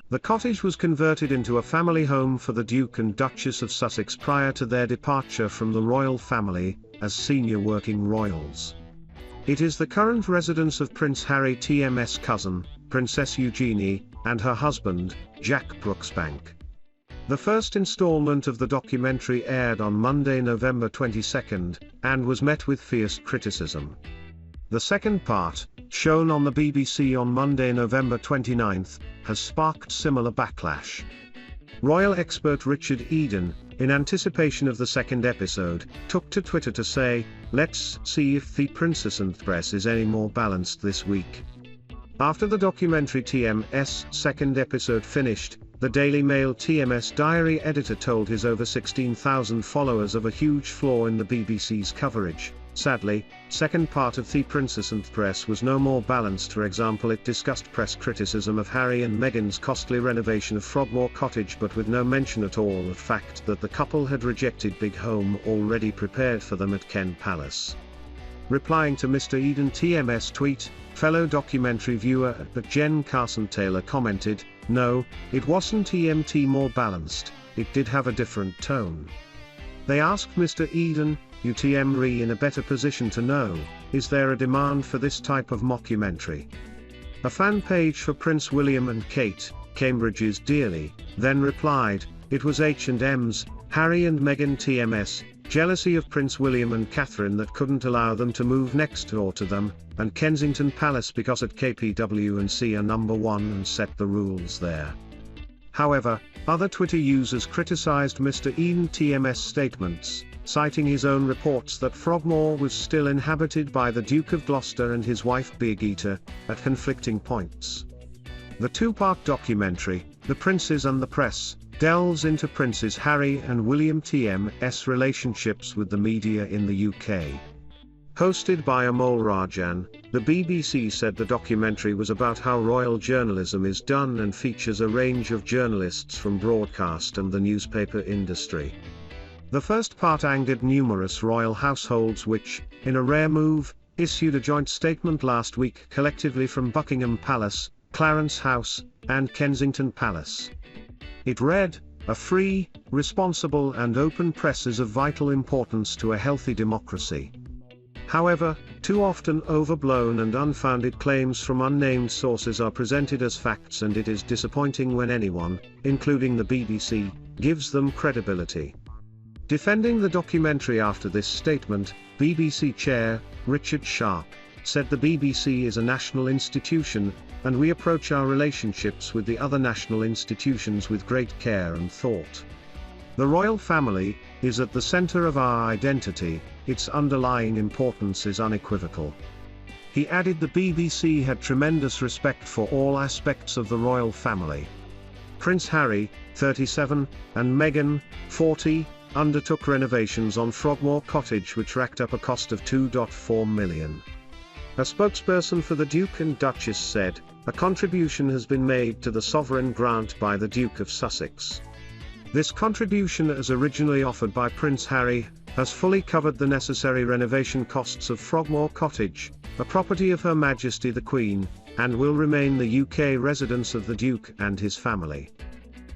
The cottage was converted into a family home for the Duke and Duchess of Sussex prior to their departure from the royal family, as senior working royals. It is the current residence of Prince Harry TM's cousin, Princess Eugenie, and her husband, Jack Brooksbank. The first installment of the documentary aired on Monday, November 22, and was met with fierce criticism. The second part, shown on the BBC on Monday, November 29, has sparked similar backlash. Royal expert Richard Eden, in anticipation of the second episode, took to Twitter to say, "Let's see if the Princess and Press is any more balanced this week." After the documentary TM's second episode finished, the Daily Mail TMS diary editor told his over 16,000 followers of a huge flaw in the BBC's coverage. Sadly, second part of The Princess and Press was no more balanced. For example, it discussed press criticism of Harry and Meghan's costly renovation of Frogmore Cottage, but with no mention at all of the fact that the couple had rejected big home already prepared for them at Ken Palace. Replying to Mr. Eden TM's tweet, fellow documentary viewer Jen Carson Taylor commented, "No, it wasn't EMT more balanced, it did have a different tone." They asked Mr. Eden, "UTM in a better position to know, is there a demand for this type of mockumentary?" A fan page for Prince William and Kate, Cambridge's Dearly, then replied, "It was H&M's, Harry and Meghan TMS, jealousy of Prince William and Catherine that couldn't allow them to move next door to them, and Kensington Palace because at KPW&C are number one and set the rules there." However, other Twitter users criticized Mr. Eden TM's statements, citing his own reports that Frogmore was still inhabited by the Duke of Gloucester and his wife Birgitta, at conflicting points. The two-part documentary, The Princes and the Press, delves into Princes Harry and William TM's relationships with the media in the UK. Hosted by Amol Rajan, the BBC said the documentary was about how royal journalism is done and features a range of journalists from broadcast and the newspaper industry. The first part angered numerous royal households which, in a rare move, issued a joint statement last week collectively from Buckingham Palace, Clarence House, and Kensington Palace. It read, "A free, responsible and open press is of vital importance to a healthy democracy." However, too often overblown and unfounded claims from unnamed sources are presented as facts, and it is disappointing when anyone, including the BBC, gives them credibility. Defending the documentary after this statement, BBC Chair, Richard Sharp, said the BBC is a national institution, and we approach our relationships with the other national institutions with great care and thought. The royal family is at the center of our identity, its underlying importance is unequivocal. He added the BBC had tremendous respect for all aspects of the royal family. Prince Harry, 37, and Meghan, 40, undertook renovations on Frogmore Cottage which racked up a cost of £2.4 million. A spokesperson for the Duke and Duchess said, "A contribution has been made to the sovereign grant by the Duke of Sussex. This contribution, as originally offered by Prince Harry, has fully covered the necessary renovation costs of Frogmore Cottage, a property of Her Majesty the Queen, and will remain the UK residence of the Duke and his family."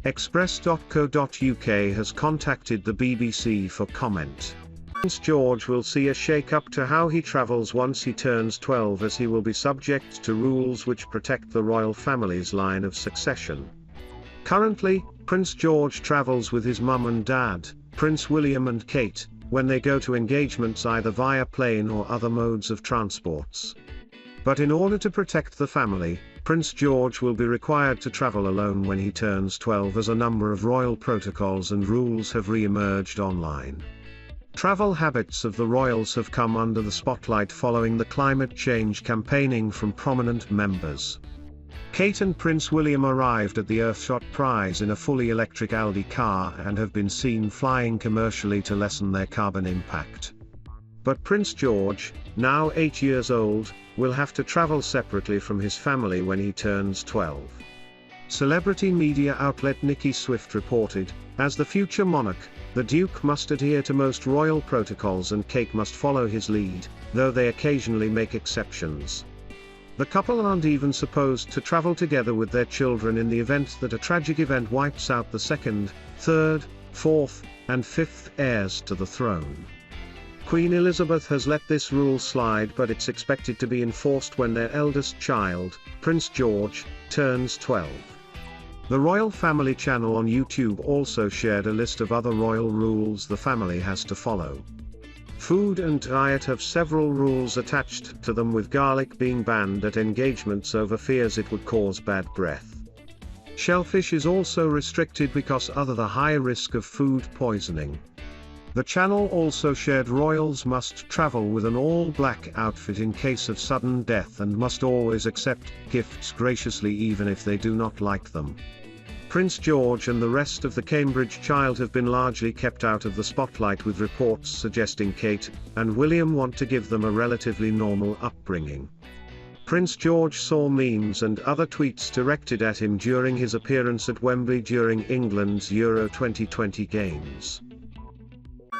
Express.co.uk has contacted the BBC for comment. Prince George will see a shake-up to how he travels once he turns 12, as he will be subject to rules which protect the royal family's line of succession. Currently, Prince George travels with his mum and dad, Prince William and Kate, when they go to engagements either via plane or other modes of transports. But in order to protect the family, Prince George will be required to travel alone when he turns 12, as a number of royal protocols and rules have re-emerged online. Travel habits of the royals have come under the spotlight following the climate change campaigning from prominent members. Kate and Prince William arrived at the Earthshot Prize in a fully electric Audi car and have been seen flying commercially to lessen their carbon impact. But Prince George, now 8 years old, will have to travel separately from his family when he turns 12. Celebrity media outlet Nicki Swift reported, "As the future monarch, the Duke must adhere to most royal protocols and Kate must follow his lead, though they occasionally make exceptions." The couple aren't even supposed to travel together with their children in the event that a tragic event wipes out the second, third, fourth, and fifth heirs to the throne. Queen Elizabeth has let this rule slide, but it's expected to be enforced when their eldest child, Prince George, turns 12. The Royal Family channel on YouTube also shared a list of other royal rules the family has to follow. Food and diet have several rules attached to them, with garlic being banned at engagements over fears it would cause bad breath. Shellfish is also restricted because of the high risk of food poisoning. The channel also shared royals must travel with an all-black outfit in case of sudden death and must always accept gifts graciously even if they do not like them. Prince George and the rest of the Cambridge child have been largely kept out of the spotlight, with reports suggesting Kate and William want to give them a relatively normal upbringing. Prince George saw memes and other tweets directed at him during his appearance at Wembley during England's Euro 2020 games.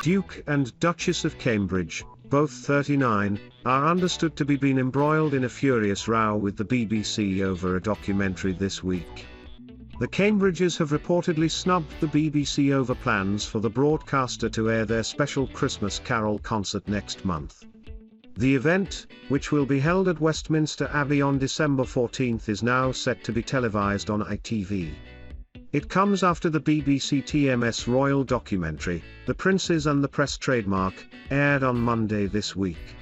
Duke and Duchess of Cambridge, both 39, are understood to be been embroiled in a furious row with the BBC over a documentary this week. The Cambridges have reportedly snubbed the BBC over plans for the broadcaster to air their special Christmas Carol concert next month. The event, which will be held at Westminster Abbey on December 14, is now set to be televised on ITV. It comes after the BBC TMS royal documentary, The Princes and the Press Trademark, aired on Monday this week.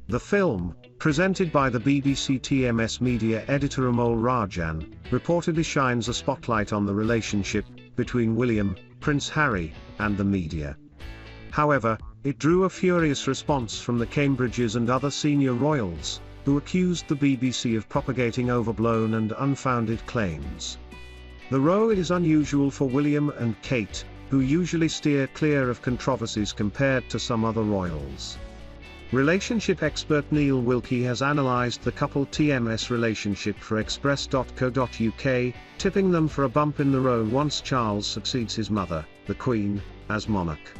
The film, presented by the BBC TMS media editor Amol Rajan, reportedly shines a spotlight on the relationship between William, Prince Harry, and the media. However, it drew a furious response from the Cambridges and other senior royals, who accused the BBC of propagating overblown and unfounded claims. The row is unusual for William and Kate, who usually steer clear of controversies compared to some other royals. Relationship expert Neil Wilkie has analysed the couple TMS relationship for express.co.uk, tipping them for a bump in the road once Charles succeeds his mother, the Queen, as monarch.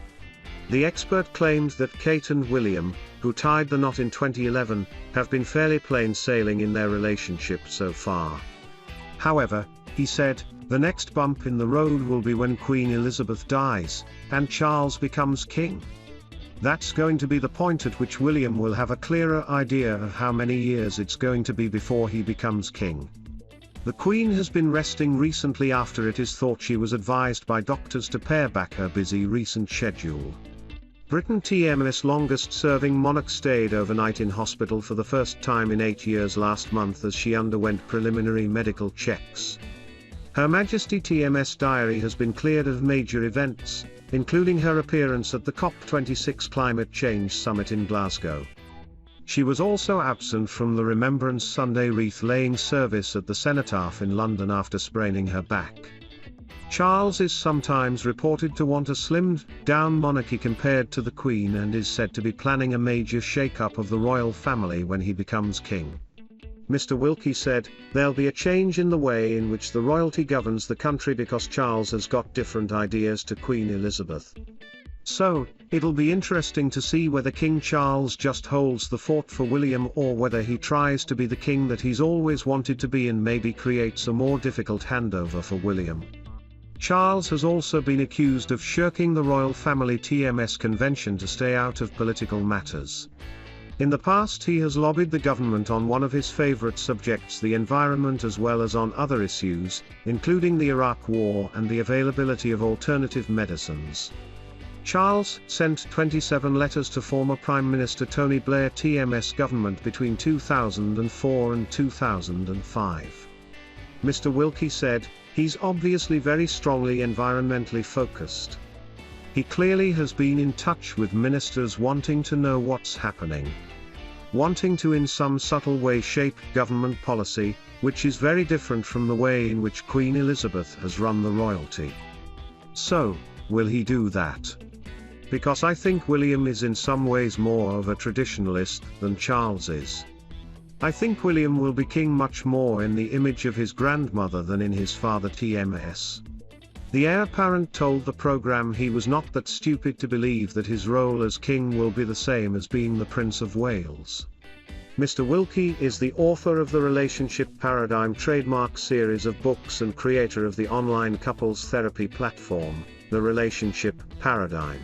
The expert claimed that Kate and William, who tied the knot in 2011, have been fairly plain sailing in their relationship so far. However, he said, the next bump in the road will be when Queen Elizabeth dies, and Charles becomes king. That's going to be the point at which William will have a clearer idea of how many years it's going to be before he becomes king. The Queen has been resting recently after it is thought she was advised by doctors to pare back her busy recent schedule. Britain TMS longest-serving monarch stayed overnight in hospital for the first time in 8 years last month as she underwent preliminary medical checks. Her Majesty TMS diary has been cleared of major events, including her appearance at the COP26 climate change summit in Glasgow. She was also absent from the Remembrance Sunday wreath-laying service at the Cenotaph in London after spraining her back. Charles is sometimes reported to want a slimmed-down monarchy compared to the Queen and is said to be planning a major shake-up of the royal family when he becomes king. Mr. Wilkie said, there'll be a change in the way in which the royalty governs the country because Charles has got different ideas to Queen Elizabeth. So, it'll be interesting to see whether King Charles just holds the fort for William or whether he tries to be the king that he's always wanted to be and maybe creates a more difficult handover for William. Charles has also been accused of shirking the royal family TMS convention to stay out of political matters. In the past he has lobbied the government on one of his favourite subjects, the environment, as well as on other issues, including the Iraq War and the availability of alternative medicines. Charles sent 27 letters to former Prime Minister Tony Blair TMS government between 2004 and 2005. Mr. Wilkie said, he's obviously very strongly environmentally focused. He clearly has been in touch with ministers wanting to know what's happening. Wanting to in some subtle way shape government policy, which is very different from the way in which Queen Elizabeth has run the royalty. So, will he do that? Because I think William is in some ways more of a traditionalist than Charles is. I think William will be king much more in the image of his grandmother than in his father TMS. The heir apparent told the programme he was not that stupid to believe that his role as king will be the same as being the Prince of Wales. Mr. Wilkie is the author of the Relationship Paradigm trademark series of books and creator of the online couples therapy platform, The Relationship Paradigm.